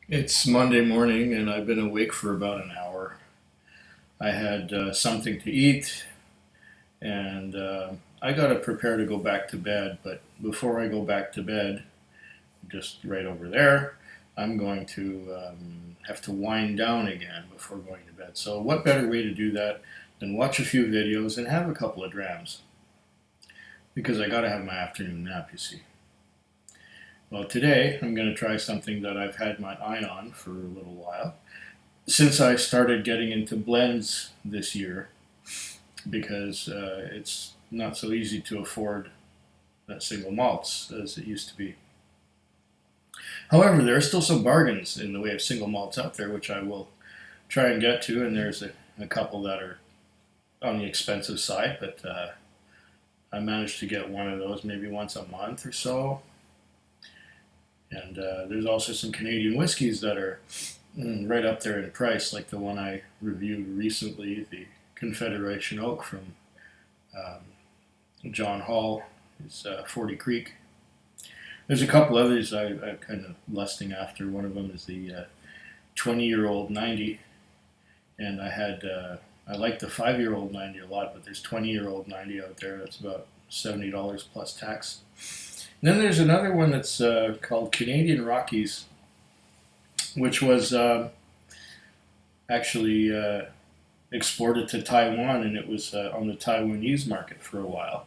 It's Monday morning and I've been awake for about an hour. I had something to eat and I got to prepare to go back to bed. But before I go back to bed, just right over there, I'm going to have to wind down again before going to bed. So, what better way to do that than watch a few videos and have a couple of drams? Because I got to have my afternoon nap, you see. Well, today I'm going to try something that I've had my eye on for a little while since I started getting into blends this year, because it's not so easy to afford single malts as it used to be. However, there are still some bargains in the way of single malts out there, which I will try and get to, and there's a couple that are on the expensive side, but I managed to get one of those maybe once a month or so. And there's also some Canadian whiskeys that are right up there in price, like the one I reviewed recently, the Confederation Oak from John Hall, is 40 Creek. There's a couple others I'm kind of lusting after. One of them is the 20-year-old 90, and I like the 5-year-old 90 a lot, but there's 20-year-old 90 out there that's about $70 plus tax. And then there's another one that's called Canadian Rockies, which was actually exported to Taiwan, and it was on the Taiwanese market for a while.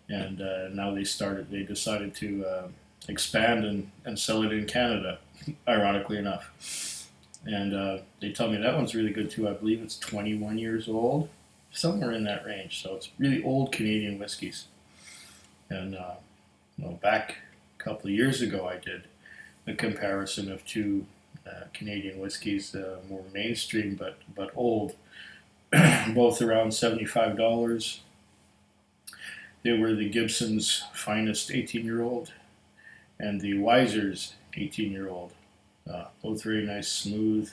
And now they decided to expand and sell it in Canada, ironically enough. And they tell me that one's really good too. I believe it's 21 years old, somewhere in that range. So it's really old Canadian whiskeys. And back a couple of years ago, I did a comparison of two Canadian whiskeys, more mainstream but old, both around $75. They were the Gibson's Finest 18-year-old and the Weiser's 18-year-old. Both very nice, smooth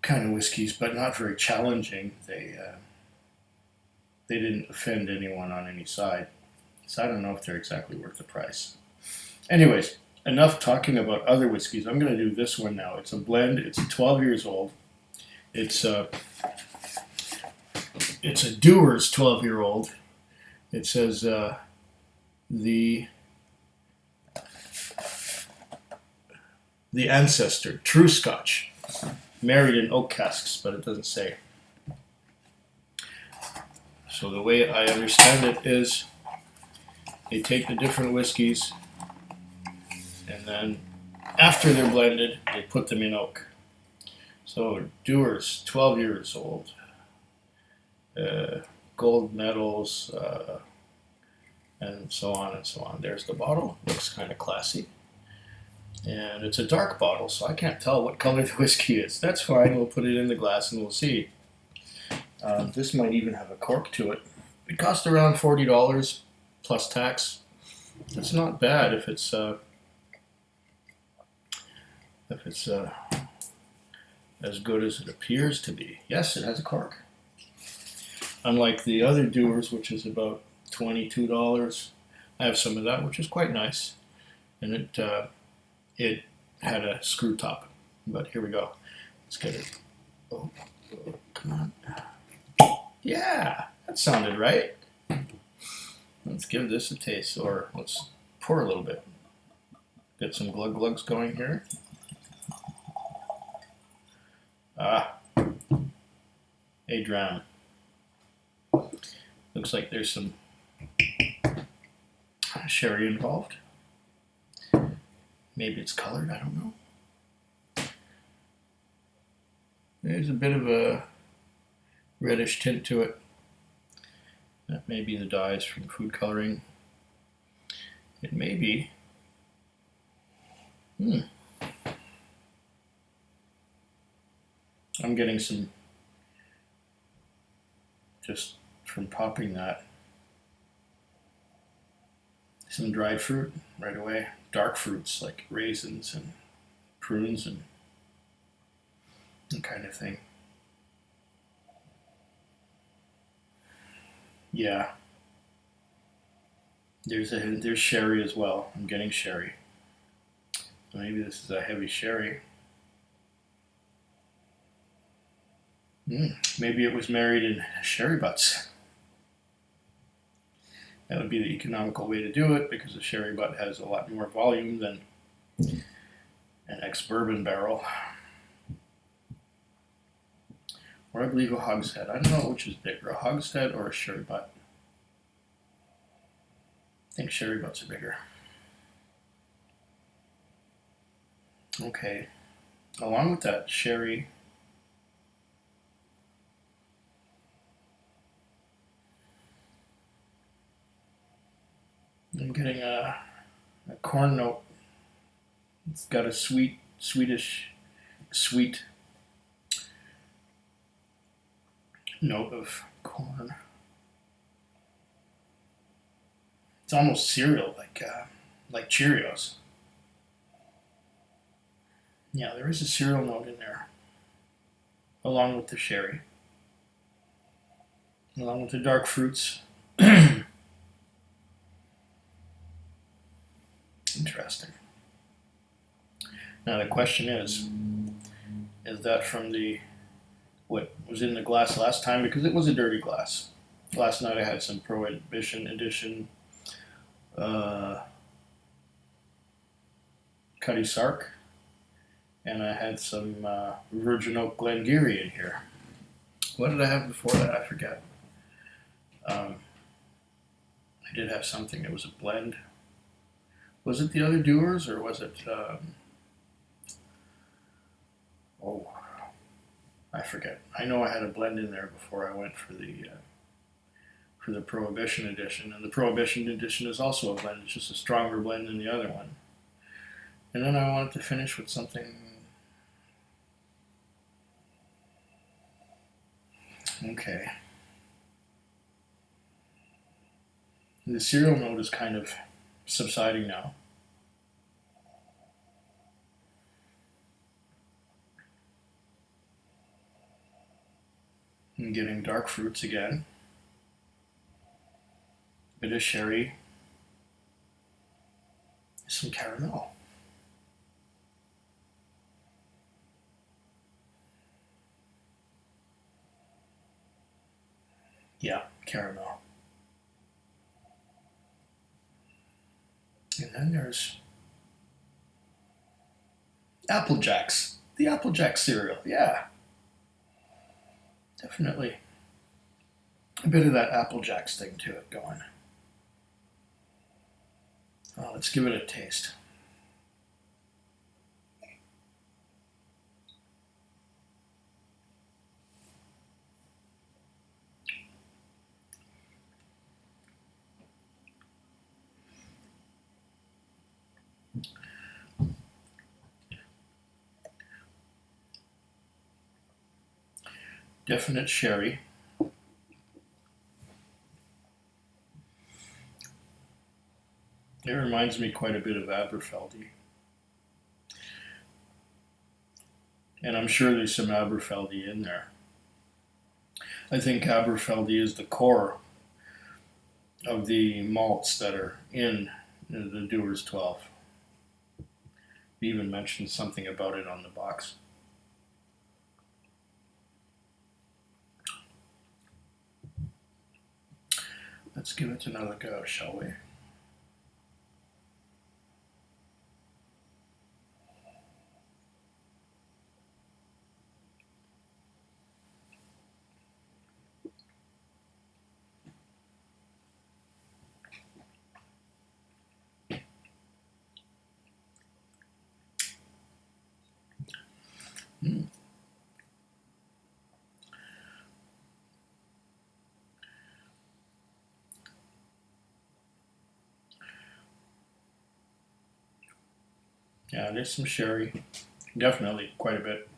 kind of whiskeys, but not very challenging. They didn't offend anyone on any side. So I don't know if they're exactly worth the price. Anyways, enough talking about other whiskeys. I'm going to do this one now. It's a blend. It's 12 years old. It's a Dewar's 12-year-old. It says the Ancestor, true scotch, married in oak casks, but it doesn't say. So the way I understand it is they take the different whiskeys, and then after they're blended, they put them in oak. So Dewar's, 12 years old, gold medals, and so on and so on. There's the bottle. Looks kind of classy. And it's a dark bottle, so I can't tell what color the whiskey is. That's fine. We'll put it in the glass and we'll see. This might even have a cork to it. It cost around $40 plus tax. It's not bad if it's as good as it appears to be. Yes, it has a cork. Unlike the other Dewars, which is about $22, I have some of that, which is quite nice, and it had a screw top. But here we go. Let's get it. Oh, come on. Yeah, that sounded right. Let's give this a taste, or let's pour a little bit. Get some glug glugs going here. A dram. Looks like there's some sherry involved. Maybe it's colored, I don't know. There's a bit of a reddish tint to it. That may be the dyes from food coloring. It may be. I'm getting some, just from popping that, some dried fruit right away. Dark fruits like raisins and prunes and that kind of thing. Yeah, there's sherry as well. I'm getting sherry. So maybe this is a heavy sherry. Maybe it was married in sherry butts. That would be the economical way to do it because a sherry butt has a lot more volume than an ex-bourbon barrel. Or I believe a hogshead. I don't know which is bigger, a hogshead or a sherry butt. I think sherry butts are bigger. Okay. Along with that sherry, I'm getting a corn note. It's got a sweet note of corn. It's almost cereal, like Cheerios. Yeah, there is a cereal note in there, along with the sherry, along with the dark fruits. Interesting. Now the question is that from what was in the glass last time? Because it was a dirty glass. Last night I had some Prohibition edition Cutty Sark, and I had some Virgin Oak Glengarry in here. What did I have before that? I forget. I did have something. It was a blend. Was it the other Dewars, or was it? I forget. I know I had a blend in there before I went for the Prohibition edition, and the Prohibition edition is also a blend. It's just a stronger blend than the other one. And then I wanted to finish with something. Okay. The cereal note is kind of subsiding now. I'm getting dark fruits again. A bit of sherry. Some caramel. Yeah, caramel. And then there's Apple Jacks. The Apple Jack cereal, yeah. Definitely a bit of that Apple Jacks thing to it going. Let's give it a taste. Definite sherry. It reminds me quite a bit of Aberfeldy. And I'm sure there's some Aberfeldy in there. I think Aberfeldy is the core of the malts that are in the Dewar's 12. We even mentioned something about it on the box. Let's give it another go, shall we? Mm. Yeah, there's some sherry, definitely quite a bit,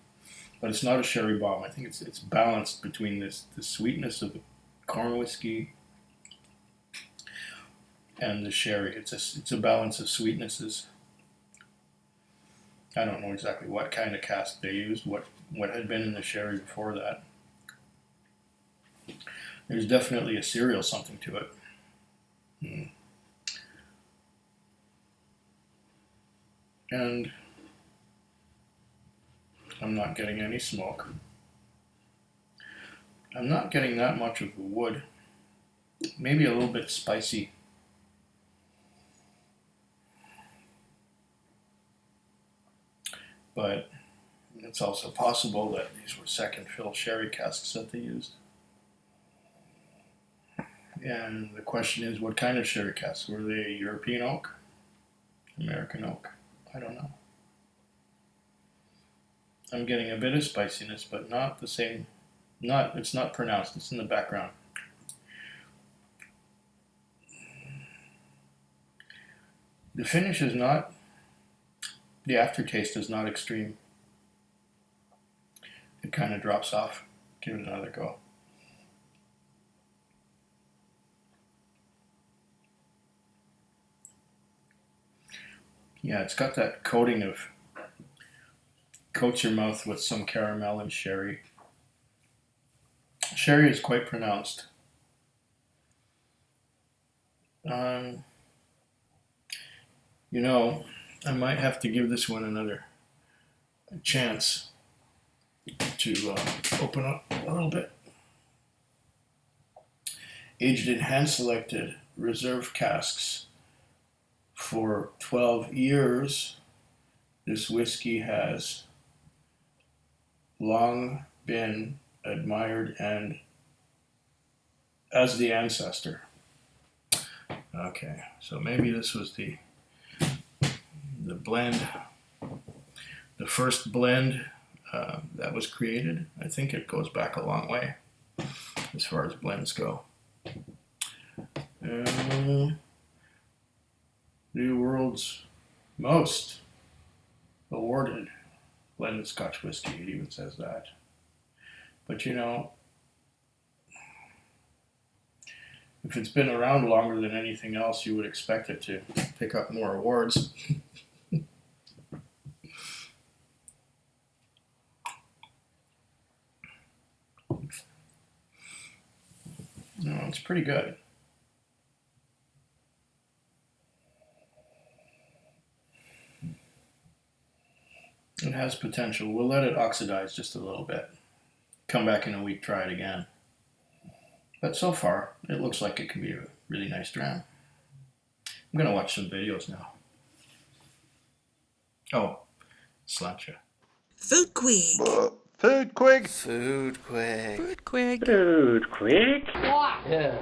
but it's not a sherry bomb. I think it's balanced between the sweetness of the corn whiskey and the sherry. It's a balance of sweetnesses. I don't know exactly what kind of cask they used, what had been in the sherry before that. There's definitely a cereal something to it. Mm. And I'm not getting any smoke. I'm not getting that much of the wood. Maybe a little bit spicy. But it's also possible that these were second fill sherry casks that they used. And the question is, what kind of sherry casks? Were they European oak? American oak? I don't know. I'm getting a bit of spiciness, but not the same. It's not pronounced. It's in the background. The finish is not, the aftertaste is not extreme. It kind of drops off. Give it another go. Yeah, it's got that coating of, coats your mouth with some caramel and sherry. Sherry is quite pronounced. You know, I might have to give this one another chance to open up a little bit. Aged in hand-selected reserve casks for 12 years, this whiskey has long been admired and as the Ancestor. Okay, so maybe this was the blend, the first blend that was created. I think it goes back a long way as far as blends go. The world's most awarded blended Scotch whiskey, it even says that. But you know, if it's been around longer than anything else, you would expect it to pick up more awards. No, it's pretty good. It has potential. We'll let it oxidize just a little bit. Come back in a week, try it again. But so far, it looks like it can be a really nice dram. I'm going to watch some videos now. Oh, sláinte. Food Quig. Food Quig. Food Quig. Food Quig. Food Quig. Yeah.